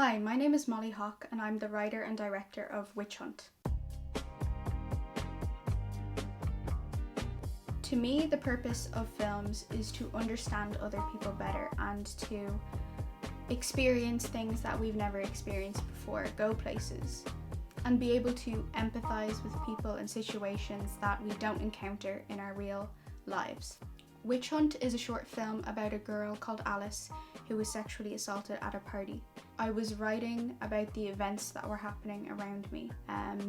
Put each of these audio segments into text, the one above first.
Hi, my name is Molly Hoque and I'm the writer and director of Witch Hunt. To me, the purpose of films is to understand other people better and to experience things that we've never experienced before, go places, and be able to empathise with people in situations that we don't encounter in our real lives. Witch Hunt is a short film about a girl called Alice who was sexually assaulted at a party. I was writing about the events that were happening around me,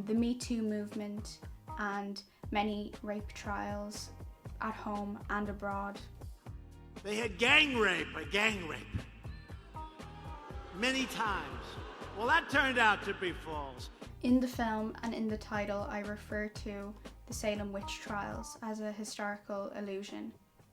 the Me Too movement and many rape trials at home and abroad. They had gang rape. Many times. Well, that turned out to be false. In the film and in the title, I refer to the Salem witch trials as a historical allusion.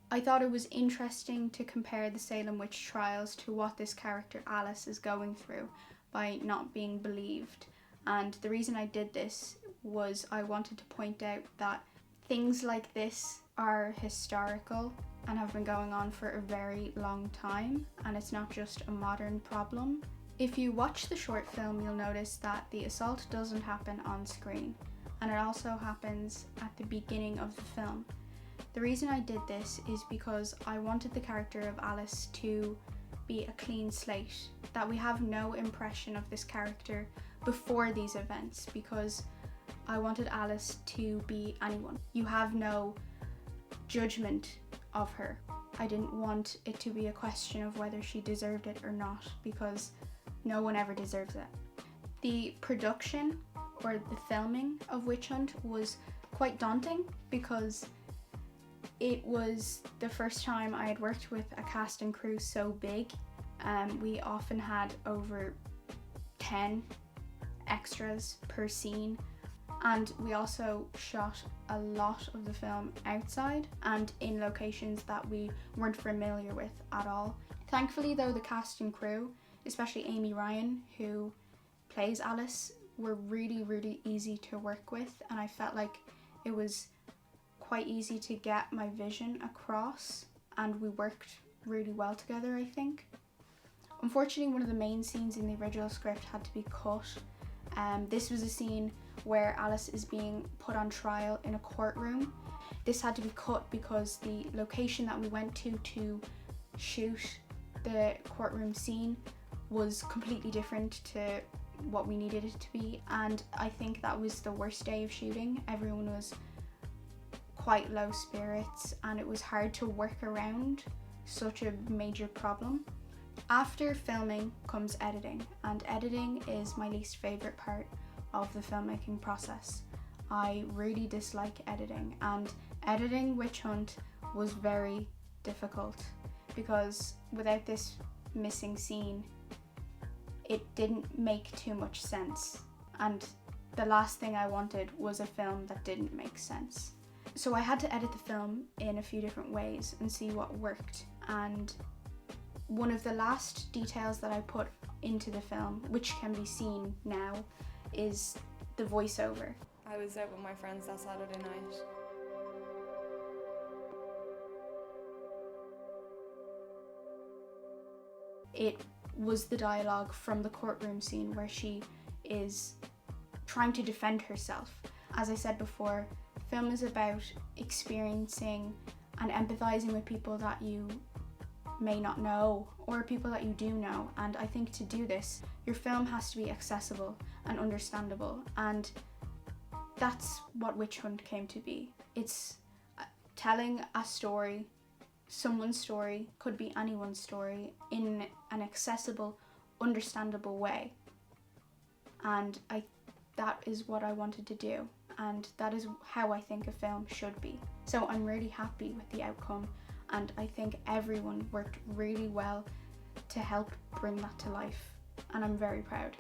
I thought it was interesting to compare the Salem witch trials to what this character Alice is going through by not being believed. And the reason I did this was I wanted to point out that things like this are historical and have been going on for a very long time, and it's not just a modern problem. If you watch the short film, you'll notice that the assault doesn't happen on screen, and it also happens at the beginning of the film. The reason I did this is because I wanted the character of Alice to be a clean slate, that we have no impression of this character before these events, because I wanted Alice to be anyone. You have no judgment of her. I didn't want it to be a question of whether she deserved it or not, because no one ever deserves it. The production or the filming of Witch Hunt was quite daunting because it was the first time I had worked with a cast and crew so big. We often had over 10 extras per scene, and we also shot a lot of the film outside and in locations that we weren't familiar with at all. Thankfully though, the cast and crew, especially Amy Ryan, who plays Alice, were really easy to work with, and I felt like it was quite easy to get my vision across, and we worked really well together, I think. Unfortunately, one of the main scenes in the original script had to be cut. This was a scene where Alice is being put on trial in a courtroom. This had to be cut because the location that we went to shoot the courtroom scene was completely different to what we needed it to be, and I think that was the worst day of shooting. Everyone was quite low spirits and it was hard to work around such a major problem. After filming comes editing, and editing is my least favourite part of the filmmaking process. I really dislike editing, and editing Witch Hunt was very difficult because without this missing scene it didn't make too much sense, and the last thing I wanted was a film that didn't make sense. So I had to edit the film in a few different ways and see what worked, and one of the last details that I put into the film, which can be seen now, is the voiceover. I was out with my friends that Saturday night. It was the dialogue from the courtroom scene where she is trying to defend herself. As I said before, film is about experiencing and empathizing with people that you may not know or people that you do know, and I think to do this your film has to be accessible and understandable, and that's what Witch Hunt came to be. It's telling a story, someone's story, could be anyone's story, in an accessible, understandable way, and that is what I wanted to do, and that is how I think a film should be. So I'm really happy with the outcome, and I think everyone worked really well to help bring that to life, and I'm very proud.